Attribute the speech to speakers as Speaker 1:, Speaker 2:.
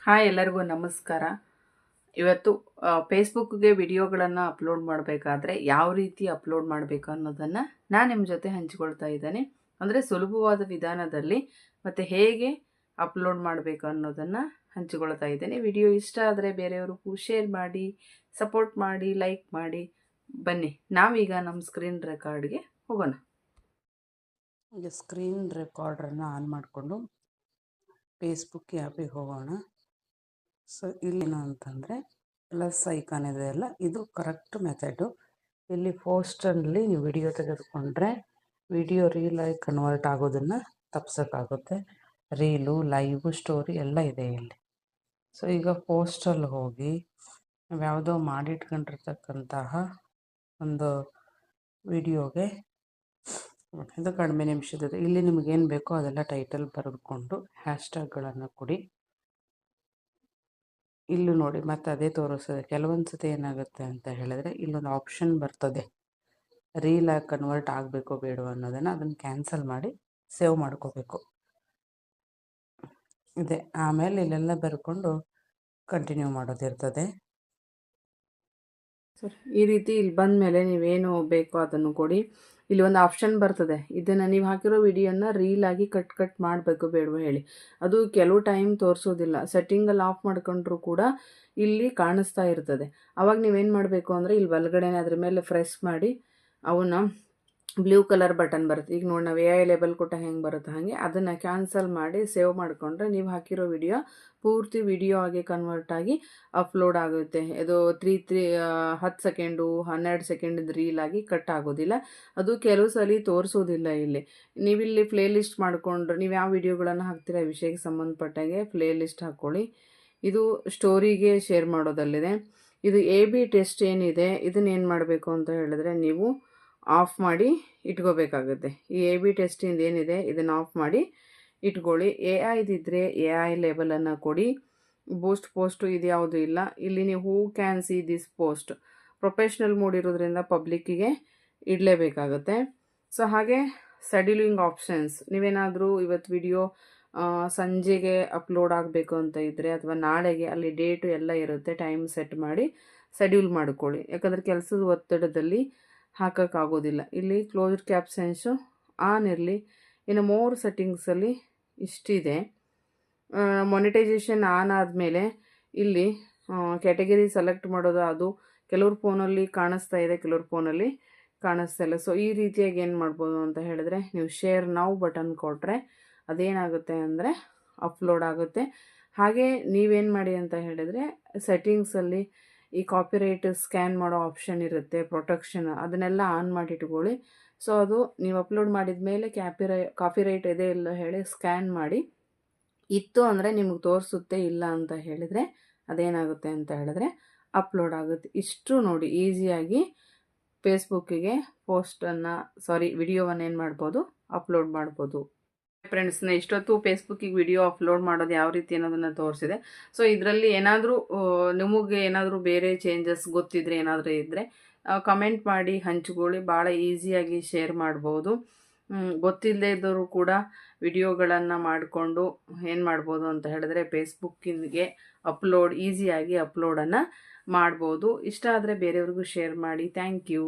Speaker 1: Hi, ಎಲ್ಲರಿಗೂ ನಮಸ್ಕಾರ. ಇವತ್ತು ಫೇಸ್ಬುಕ್ಗೆ ವಿಡಿಯೋಗಳನ್ನು ಅಪ್ಲೋಡ್ ಮಾಡಬೇಕಾದ್ರೆ ಯಾವ ರೀತಿ ಅಪ್ಲೋಡ್ ಮಾಡಬೇಕು ಅನ್ನೋದನ್ನು ನಾನು ನಿಮ್ಮ ಜೊತೆ ಹಂಚಿಕೊಳ್ತಾ ಇದ್ದೇನೆ. ಅಂದರೆ ಸುಲಭವಾದ ವಿಧಾನದಲ್ಲಿ ಮತ್ತು ಹೇಗೆ ಅಪ್ಲೋಡ್ ಮಾಡಬೇಕು ಅನ್ನೋದನ್ನು ಹಂಚಿಕೊಳ್ತಾ ಇದ್ದೇನೆ. ವಿಡಿಯೋ ಇಷ್ಟ ಆದರೆ ಬೇರೆಯವ್ರಿಗೂ ಶೇರ್ ಮಾಡಿ, ಸಪೋರ್ಟ್ ಮಾಡಿ, ಲೈಕ್ ಮಾಡಿ. ಬನ್ನಿ ನಾವೀಗ ನಮ್ಮ ಸ್ಕ್ರೀನ್ ರೆಕಾರ್ಡ್ಗೆ ಹೋಗೋಣ.
Speaker 2: ಈಗ ಸ್ಕ್ರೀನ್ ರೆಕಾರ್ಡ್ರನ್ನು ಆನ್ ಮಾಡಿಕೊಂಡು ಫೇಸ್ಬುಕ್ ಆ್ಯಪಿಗೆ ಹೋಗೋಣ. ಸೊ ಇಲ್ಲೇನು ಅಂತಂದರೆ ಪ್ಲಸ್ ಐಕಾನ್ ಇದೆ ಅಲ್ಲ, ಇದು ಕರೆಕ್ಟ್ ಮೆಥಡು. ಇಲ್ಲಿ ಪೋಸ್ಟಲ್ಲಿ ನೀವು ವಿಡಿಯೋ ತೆಗೆದುಕೊಂಡ್ರೆ ವಿಡಿಯೋ ರೀಲಾಗಿ ಕನ್ವರ್ಟ್ ಆಗೋದನ್ನು ತಪ್ಸೋಕ್ಕಾಗುತ್ತೆ. ರೀಲು, ಲೈವು, ಸ್ಟೋರಿ ಎಲ್ಲ ಇದೆ ಇಲ್ಲಿ. ಸೊ ಈಗ ಪೋಸ್ಟಲ್ಲಿ ಹೋಗಿ ನಾವು ಯಾವುದೋ ಮಾಡಿಟ್ಕೊಂಡಿರ್ತಕ್ಕಂತಹ ಒಂದು ವಿಡಿಯೋಗೆ, ಇದು ಕಡಿಮೆ ನಿಮಿಷದಿದೆ, ಇಲ್ಲಿ ನಿಮಗೇನು ಬೇಕೋ ಅದೆಲ್ಲ ಟೈಟಲ್ ಬರೆದುಕೊಂಡು ಹ್ಯಾಶ್ಟ್ಯಾಗ್ಗಳನ್ನು ಕೊಡಿ. ಇಲ್ಲೂ ನೋಡಿ ಮತ್ತೆ ಅದೇ ತೋರಿಸ್ತದೆ. ಕೆಲವೊಂದು ಸತಿ ಏನಾಗುತ್ತೆ ಅಂತ ಹೇಳಿದ್ರೆ ಇಲ್ಲೊಂದು ಆಪ್ಷನ್ ಬರ್ತದೆ, ರೀಲಾಗಿ ಕನ್ವರ್ಟ್ ಆಗಬೇಕೋ ಬೇಡವೋ ಅನ್ನೋದನ್ನು. ಅದನ್ನು ಕ್ಯಾನ್ಸಲ್ ಮಾಡಿ ಸೇವ್ ಮಾಡ್ಕೋಬೇಕು ಇದೆ. ಆಮೇಲೆ ಇಲ್ಲೆಲ್ಲ ಬರ್ಕೊಂಡು ಕಂಟಿನ್ಯೂ ಮಾಡೋದಿರ್ತದೆ.
Speaker 1: ಸರ್, ಈ ರೀತಿ ಇಲ್ಲಿ ಬಂದ ಮೇಲೆ ನೀವೇನು ಬೇಕೋ ಅದನ್ನು ಕೊಡಿ. ಇಲ್ಲಿ ಒಂದು ಆಪ್ಷನ್ ಬರ್ತದೆ, ಇದನ್ನು ನೀವು ಹಾಕಿರೋ ವಿಡಿಯೋನ ರೀಲಾಗಿ ಕಟ್ ಮಾಡಬೇಕು ಬೇಡವೋ ಹೇಳಿ. ಅದು ಕೆಲವು ಟೈಮ್ ತೋರಿಸೋದಿಲ್ಲ. ಸೆಟ್ಟಿಂಗಲ್ಲಿ ಆಫ್ ಮಾಡ್ಕೊಂಡ್ರೂ ಕೂಡ ಇಲ್ಲಿ ಕಾಣಿಸ್ತಾ ಇರ್ತದೆ. ಆವಾಗ ನೀವೇನು ಮಾಡಬೇಕು ಅಂದರೆ ಇಲ್ಲಿ ಬಲಗಡೆನೇ ಅದ್ರ ಮೇಲೆ ಪ್ರೆಸ್ ಮಾಡಿ ಅವನ್ನ ಬ್ಲೂ ಕಲರ್ ಬಟನ್ ಬರುತ್ತೆ. ಈಗ ನೋಡಿ, ನಾವು AI ಲೇಬಲ್ ಕೊಟ್ಟ ಹೆಂಗೆ ಬರುತ್ತೆ ಹಾಗೆ ಅದನ್ನು ಕ್ಯಾನ್ಸಲ್ ಮಾಡಿ ಸೇವ್ ಮಾಡಿಕೊಂಡ್ರೆ ನೀವು ಹಾಕಿರೋ ವಿಡಿಯೋ ಪೂರ್ತಿ ವಿಡಿಯೋ ಆಗಿ ಕನ್ವರ್ಟ್ ಆಗಿ ಅಪ್ಲೋಡ್ ಆಗುತ್ತೆ. ಇದು 10 ಸೆಕೆಂಡು 12 ಸೆಕೆಂಡಿಂದ ರೀಲಾಗಿ ಕಟ್ ಆಗೋದಿಲ್ಲ. ಅದು ಕೆಲವು ಸಲ ತೋರಿಸೋದಿಲ್ಲ. ಇಲ್ಲಿ ನೀವಿಲ್ಲಿ ಪ್ಲೇ ಲಿಸ್ಟ್ ಮಾಡಿಕೊಂಡ್ರೆ ನೀವು ಯಾವ ವಿಡಿಯೋಗಳನ್ನು ಹಾಕ್ತೀರಾ ವಿಷಯಕ್ಕೆ ಸಂಬಂಧಪಟ್ಟಾಗೆ ಪ್ಲೇ ಲಿಸ್ಟ್ ಹಾಕ್ಕೊಳ್ಳಿ. ಇದು ಸ್ಟೋರಿಗೆ ಶೇರ್ ಮಾಡೋದಲ್ಲಿದೆ. ಇದು AB ಟೆಸ್ಟ್ ಏನಿದೆ ಇದನ್ನ ಏನು ಮಾಡಬೇಕು ಅಂತ ಹೇಳಿದ್ರೆ ನೀವು ಆಫ್ ಮಾಡಿ ಇಟ್ಕೋಬೇಕಾಗುತ್ತೆ. ಈ AB ಟೆಸ್ಟಿಂದ ಏನಿದೆ ಇದನ್ನು ಆಫ್ ಮಾಡಿ ಇಟ್ಕೊಳ್ಳಿ. AI ಇದ್ದರೆ AI ಲೇಬಲನ್ನು ಕೊಡಿ. ಪೋಸ್ಟು ಇದು ಯಾವುದೂ ಇಲ್ಲ. ಇಲ್ಲಿ ನೀವು who can see this post professional mode ಇರೋದ್ರಿಂದ ಪಬ್ಲಿಕ್ಕಿಗೆ ಇಡಲೇಬೇಕಾಗುತ್ತೆ. ಸೊ ಹಾಗೆ ಶೆಡ್ಯೂಲಿಂಗ್ ಆಪ್ಷನ್ಸ್, ನೀವೇನಾದರೂ ಇವತ್ತು ವಿಡಿಯೋ ಸಂಜೆಗೆ ಅಪ್ಲೋಡ್ ಆಗಬೇಕು ಅಂತ ಇದ್ದರೆ ಅಥವಾ ನಾಳೆಗೆ ಅಲ್ಲಿ ಡೇಟು ಎಲ್ಲ ಇರುತ್ತೆ, ಟೈಮ್ ಸೆಟ್ ಮಾಡಿ ಶೆಡ್ಯೂಲ್ ಮಾಡ್ಕೊಳ್ಳಿ. ಯಾಕಂದರೆ ಕೆಲಸದ ಒತ್ತಡದಲ್ಲಿ ಹಾಕೋಕ್ಕಾಗೋದಿಲ್ಲ. ಇಲ್ಲಿ ಕ್ಲೋಸ್ಡ್ ಕ್ಯಾಪ್ಷನ್ಸು ಆನ್ ಇರಲಿ. ಇನ್ನು ಮೋರ್ ಸೆಟ್ಟಿಂಗ್ಸಲ್ಲಿ ಇಷ್ಟಿದೆ. ಮೊನಿಟೈಸೇಷನ್ ಆನ್ ಆದಮೇಲೆ ಇಲ್ಲಿ ಕ್ಯಾಟಗರಿ ಸೆಲೆಕ್ಟ್ ಮಾಡೋದು, ಅದು ಕೆಲವ್ರ ಫೋನಲ್ಲಿ ಕಾಣಿಸ್ತಾ ಇದೆ, ಕೆಲವ್ರ ಫೋನಲ್ಲಿ ಕಾಣಿಸ್ತಾ ಇಲ್ಲ. ಸೊ ಈ ರೀತಿಯಾಗಿ ಏನು ಮಾಡ್ಬೋದು ಅಂತ ಹೇಳಿದ್ರೆ ನೀವು ಶೇರ್ ನೌ ಬಟನ್ ಕೊಟ್ಟರೆ ಅದೇನಾಗುತ್ತೆ ಅಂದರೆ ಅಪ್ಲೋಡ್ ಆಗುತ್ತೆ. ಹಾಗೆ ನೀವೇನು ಮಾಡಿ ಅಂತ ಹೇಳಿದರೆ ಸೆಟ್ಟಿಂಗ್ಸಲ್ಲಿ ಈ ಕಾಪಿರೈಟ್ ಸ್ಕ್ಯಾನ್ ಮಾಡೋ ಆಪ್ಷನ್ ಇರುತ್ತೆ, ಪ್ರೊಟೆಕ್ಷನ್, ಅದನ್ನೆಲ್ಲ ಆನ್ ಮಾಡಿ ಇಟ್ಕೊಳ್ಳಿ. ಸೊ ಅದು ನೀವು ಅಪ್ಲೋಡ್ ಮಾಡಿದ ಮೇಲೆ ಕಾಪಿರೈಟ್ ಇದೆ ಇಲ್ಲ ಹೇಳಿ ಸ್ಕ್ಯಾನ್ ಮಾಡಿ, ಇತ್ತು ಅಂದರೆ ನಿಮಗೆ ತೋರಿಸುತ್ತೆ, ಇಲ್ಲ ಅಂತ ಹೇಳಿದರೆ ಅದೇನಾಗುತ್ತೆ ಅಂತ ಹೇಳಿದ್ರೆ ಅಪ್ಲೋಡ್ ಆಗುತ್ತೆ. ಇಷ್ಟು ನೋಡಿ ಈಸಿಯಾಗಿ ಫೇಸ್ಬುಕ್ಕಿಗೆ ವಿಡಿಯೋವನ್ನು ಏನು ಮಾಡ್ಬೋದು, ಅಪ್ಲೋಡ್ ಮಾಡ್ಬೋದು. ಫ್ರೆಂಡ್ಸ್ನ ಇಷ್ಟೊತ್ತು ಫೇಸ್ಬುಕ್ಕಿಗೆ ವಿಡಿಯೋ ಅಪ್ಲೋಡ್ ಮಾಡೋದು ಯಾವ ರೀತಿ ಅನ್ನೋದನ್ನು ತೋರಿಸಿದೆ. ಸೊ ಇದರಲ್ಲಿ ಏನಾದರೂ ನಿಮಗೆ ಏನಾದರೂ ಬೇರೆ ಚೇಂಜಸ್ ಗೊತ್ತಿದ್ರೆ ಏನಾದರೂ ಇದ್ದರೆ ಕಮೆಂಟ್ ಮಾಡಿ ಹಂಚ್ಕೊಳ್ಳಿ. ಭಾಳ ಈಸಿಯಾಗಿ ಶೇರ್ ಮಾಡ್ಬೋದು. ಗೊತ್ತಿಲ್ಲದೆ ಇದ್ದವರು ಕೂಡ ವಿಡಿಯೋಗಳನ್ನು ಮಾಡಿಕೊಂಡು ಏನು ಮಾಡ್ಬೋದು ಅಂತ ಹೇಳಿದ್ರೆ ಫೇಸ್ಬುಕ್ಕಿಗೆ ಈಸಿಯಾಗಿ ಅಪ್ಲೋಡನ್ನು ಮಾಡ್ಬೋದು. ಇಷ್ಟ ಆದರೆ ಬೇರೆಯವ್ರಿಗೂ ಶೇರ್ ಮಾಡಿ. Thank you.